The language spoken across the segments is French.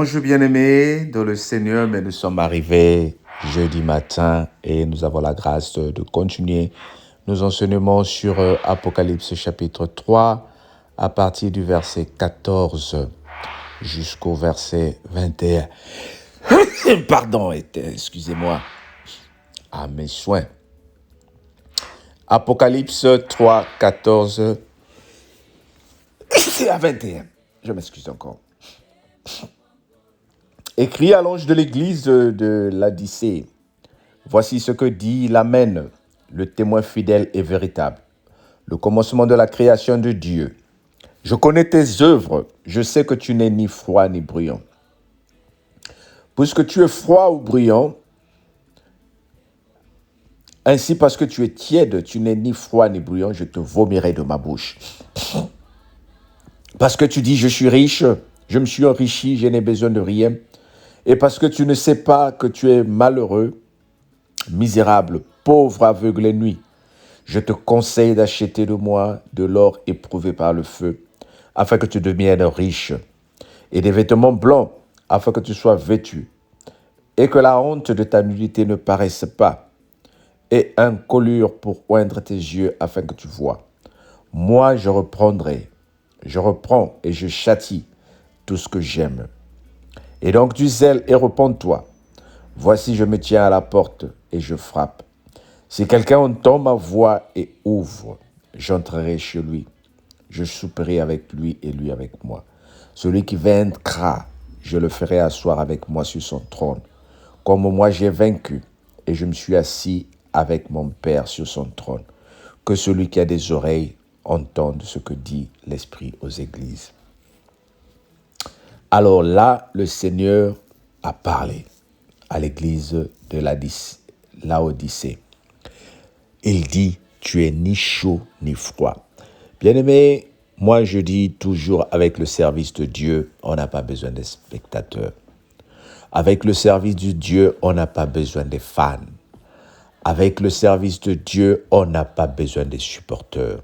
Bonjour bien-aimés dans le Seigneur, mais nous sommes arrivés jeudi matin et nous avons la grâce de continuer nos enseignements sur Apocalypse chapitre 3 à partir du verset 14 jusqu'au verset 21. Pardon, excusez-moi à mes soins. Apocalypse 3, 14 à 21. Je m'excuse encore. Écrit à l'ange de l'église de Laodicée. Voici ce que dit l'Amen, le témoin fidèle et véritable, le commencement de la création de Dieu. Je connais tes œuvres, je sais que tu n'es ni froid ni bruyant. Puisque tu es froid ou bruyant, ainsi parce que tu es tiède, tu n'es ni froid ni bruyant, je te vomirai de ma bouche. Parce que tu dis, je suis riche, je me suis enrichi, je n'ai besoin de rien. Et parce que tu ne sais pas que tu es malheureux, misérable, pauvre, aveugle et nuit, je te conseille d'acheter de moi de l'or éprouvé par le feu, afin que tu deviennes riche, et des vêtements blancs, afin que tu sois vêtu, et que la honte de ta nudité ne paraisse pas, et un colure pour oindre tes yeux, afin que tu vois. Moi, je reprends et je châtie tout ce que j'aime. Et donc du zèle et repens-toi. Voici, je me tiens à la porte et je frappe. Si quelqu'un entend ma voix et ouvre, j'entrerai chez lui. Je souperai avec lui et lui avec moi. Celui qui vaincra, je le ferai asseoir avec moi sur son trône. Comme moi j'ai vaincu et je me suis assis avec mon Père sur son trône. Que celui qui a des oreilles entende ce que dit l'Esprit aux églises. Alors là, le Seigneur a parlé à l'église de Laodicée. Il dit, tu es ni chaud ni froid. Bien-aimé, moi je dis toujours, avec le service de Dieu, on n'a pas besoin des spectateurs. Avec le service de Dieu, on n'a pas besoin des fans. Avec le service de Dieu, on n'a pas besoin des supporters.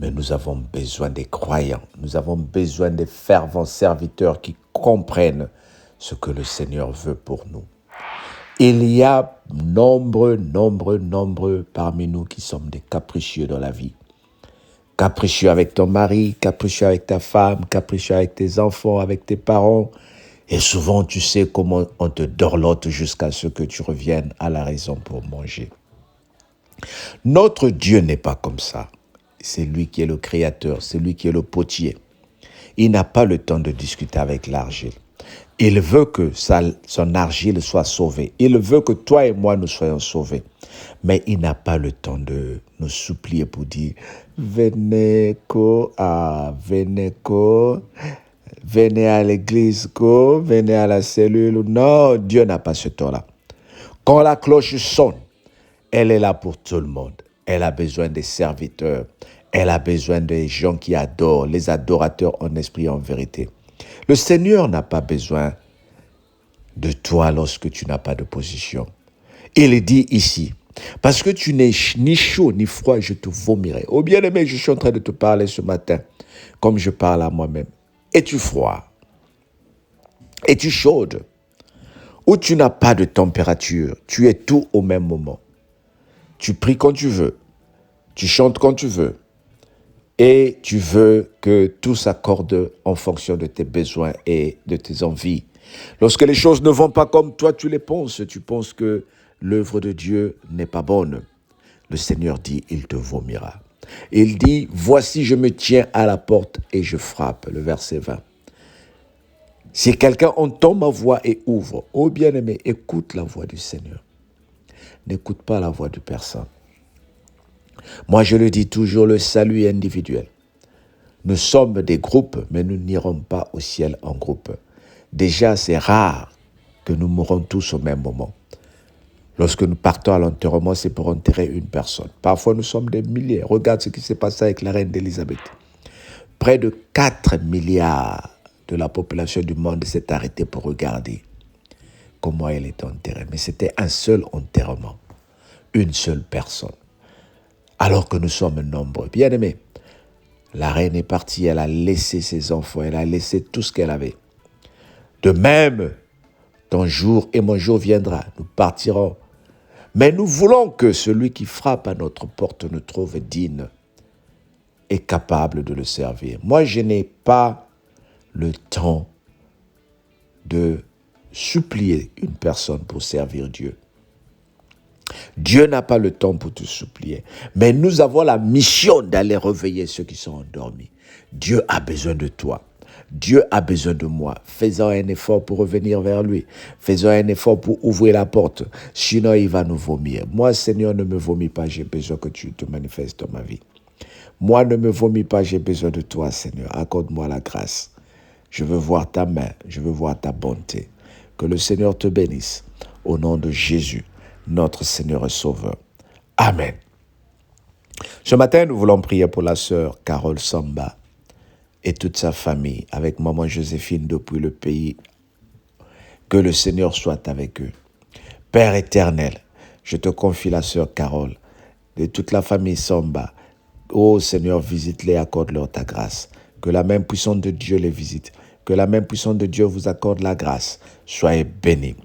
Mais nous avons besoin des croyants. Nous avons besoin des fervents serviteurs qui comprennent ce que le Seigneur veut pour nous. Il y a nombreux parmi nous qui sommes des capricieux dans la vie. Capricieux avec ton mari, capricieux avec ta femme, capricieux avec tes enfants, avec tes parents. Et souvent, tu sais comment on te dorlote jusqu'à ce que tu reviennes à la raison pour manger. Notre Dieu n'est pas comme ça. C'est lui qui est le créateur, c'est lui qui est le potier. Il n'a pas le temps de discuter avec l'argile. Il veut que son argile soit sauvée. Il veut que toi et moi nous soyons sauvés. Mais il n'a pas le temps de nous supplier pour dire « venez à l'église, venez à la cellule. » Non, Dieu n'a pas ce temps-là. Quand la cloche sonne, elle est là pour tout le monde. Elle a besoin des serviteurs. Elle a besoin des gens qui adorent, les adorateurs en esprit et en vérité. Le Seigneur n'a pas besoin de toi lorsque tu n'as pas de position. Il dit ici, parce que tu n'es ni chaud ni froid, je te vomirai. Oh bien-aimé, je suis en train de te parler ce matin, comme je parle à moi-même. Es-tu froid? Es-tu chaude? Ou tu n'as pas de température? Tu es tout au même moment. Tu pries quand tu veux. Tu chantes quand tu veux. Et tu veux que tout s'accorde en fonction de tes besoins et de tes envies. Lorsque les choses ne vont pas comme toi, tu les penses. Tu penses que l'œuvre de Dieu n'est pas bonne. Le Seigneur dit, il te vomira. Il dit, voici, je me tiens à la porte et je frappe. Le verset 20. Si quelqu'un entend ma voix et ouvre, ô bien-aimé, écoute la voix du Seigneur. N'écoute pas la voix de personne. Moi, je le dis toujours, le salut est individuel. Nous sommes des groupes, mais nous n'irons pas au ciel en groupe. Déjà, c'est rare que nous mourons tous au même moment. Lorsque nous partons à l'enterrement, c'est pour enterrer une personne. Parfois, nous sommes des milliers. Regarde ce qui s'est passé avec la reine d'Élisabeth. Près de 4 milliards de la population du monde s'est arrêtée pour regarder comment elle est enterrée. Mais c'était un seul enterrement, une seule personne. Alors que nous sommes nombreux. Bien-aimés, la reine est partie, elle a laissé ses enfants, elle a laissé tout ce qu'elle avait. De même, ton jour et mon jour viendra, nous partirons. Mais nous voulons que celui qui frappe à notre porte nous trouve digne et capable de le servir. Moi, je n'ai pas le temps de supplier une personne pour servir Dieu. Dieu n'a pas le temps pour te supplier. Mais nous avons la mission d'aller réveiller ceux qui sont endormis. Dieu a besoin de toi. Dieu a besoin de moi. Faisons un effort pour revenir vers lui. Faisons un effort pour ouvrir la porte. Sinon, il va nous vomir. Moi, Seigneur, ne me vomis pas. J'ai besoin que tu te manifestes dans ma vie. Moi, ne me vomis pas. J'ai besoin de toi, Seigneur. Accorde-moi la grâce. Je veux voir ta main. Je veux voir ta bonté. Que le Seigneur te bénisse. Au nom de Jésus, notre Seigneur et Sauveur. Amen. Ce matin, nous voulons prier pour la sœur Carole Samba et toute sa famille, avec maman Joséphine depuis le pays. Que le Seigneur soit avec eux. Père éternel, je te confie la sœur Carole, de toute la famille Samba. Ô Seigneur, visite-les, accorde-leur ta grâce. Que la main puissante de Dieu les visite. Que la main puissante de Dieu vous accorde la grâce. Soyez bénis.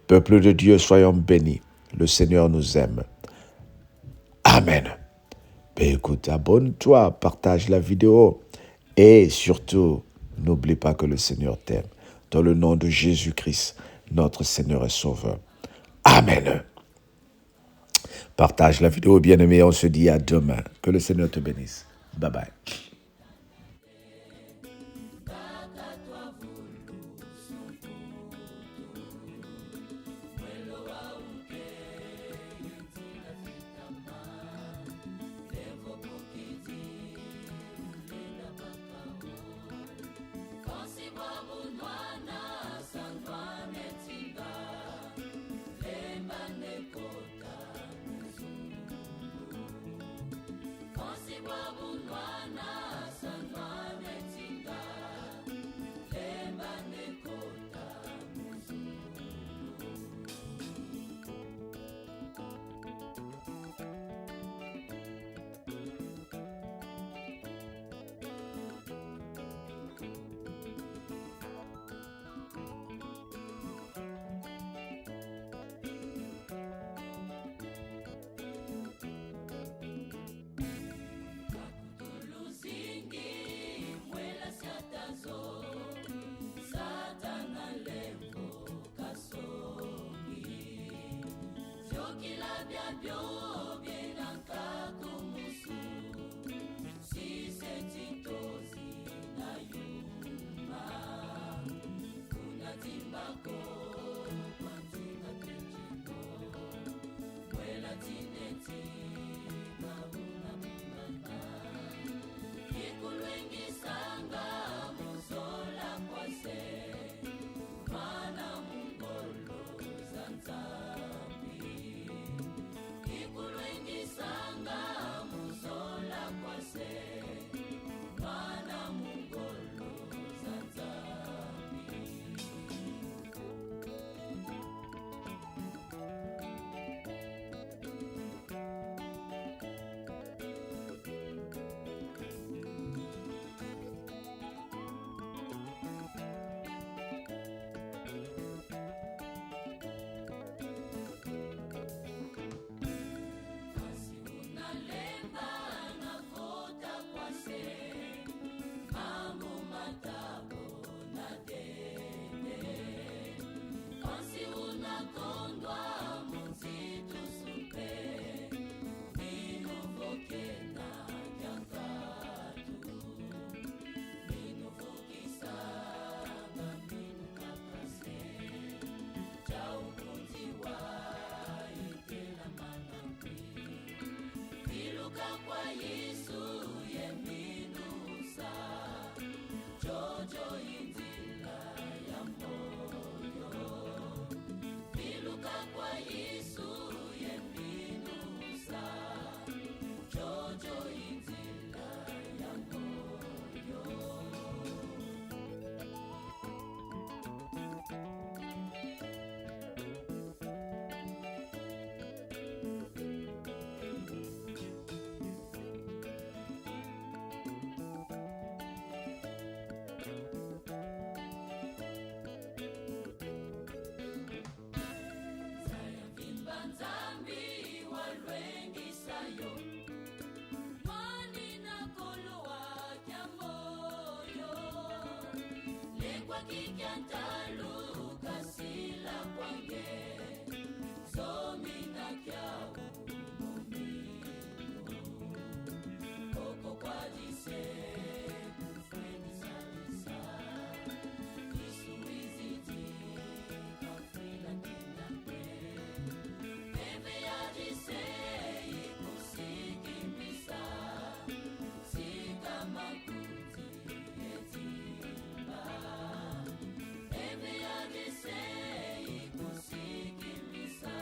Peuple de Dieu, soyons bénis. Le Seigneur nous aime. Amen. Ben écoute, abonne-toi, partage la vidéo et surtout, n'oublie pas que le Seigneur t'aime. Dans le nom de Jésus-Christ, notre Seigneur et Sauveur. Amen. Partage la vidéo, bien-aimé. On se dit à demain. Que le Seigneur te bénisse. Bye bye. kwa kikiantalu kasila kwange zomina kyau mumino koko kwa jise kufweni salisa isuiziti kafila kinakwe eve ya jise ikusikimisa sika makuti etimba eve ya jise ikusikimisa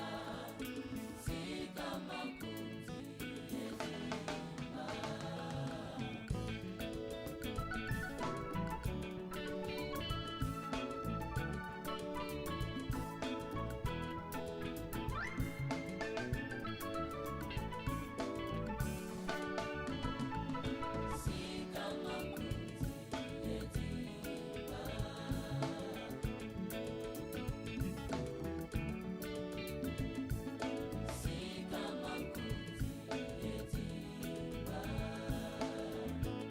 sika makuti etimba. Sika makuti etimba. Sika makuti etimba. Sika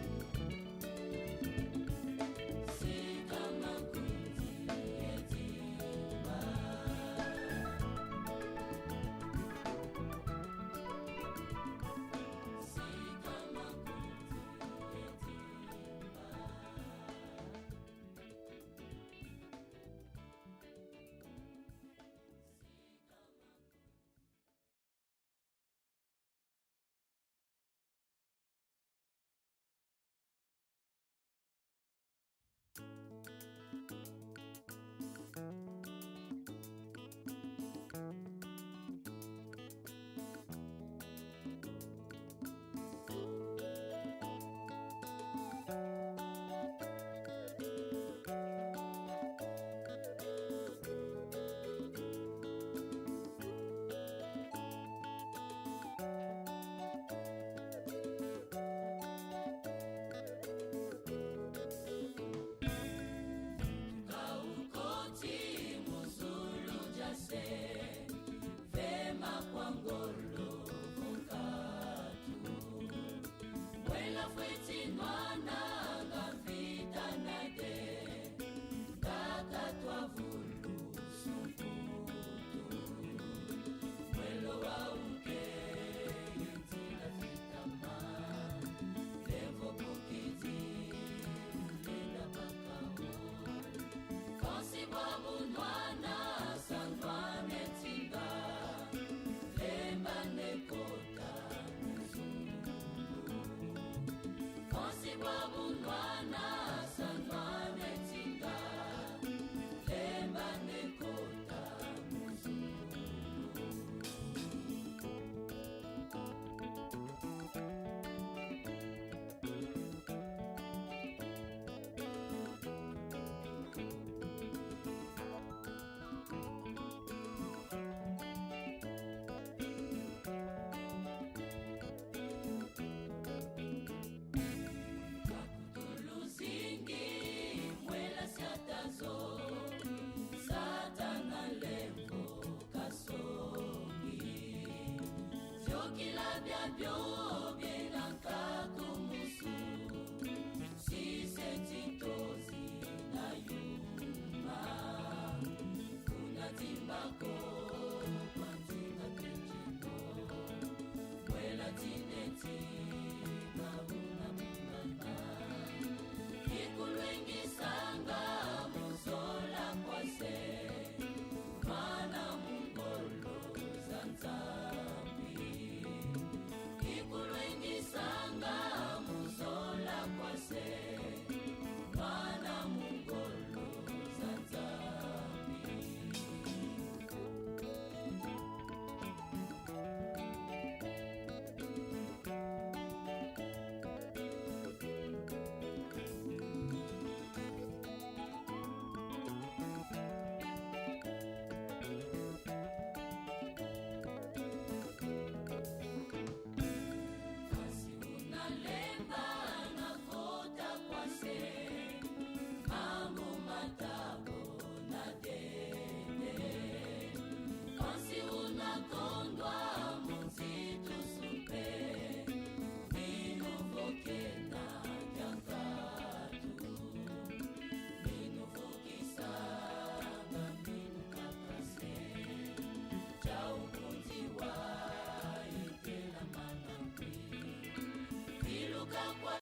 makuti etimba. Sika makuti etimba. Sika makuti. Kaukoti muzulu jase vema kwa ngolo vokatu mwela fweti nwana ngavita nade kakatwa vulu sunkutu mwelo wauke yentila fitama levo pokiti lenda bakao Kansi babu nwana sanwane tinga lemba nekota muzungu Kansi babu nwana sanwane tinga lemba nekota muzungu Kakutuluzingi mwela siatazo satana lembo kasongi vyokila byabyo byenakakumusu sisetitozi na yuma kunatimbako kwantinga kenjiko mwela tineti kabuna mumana ikulwengisanga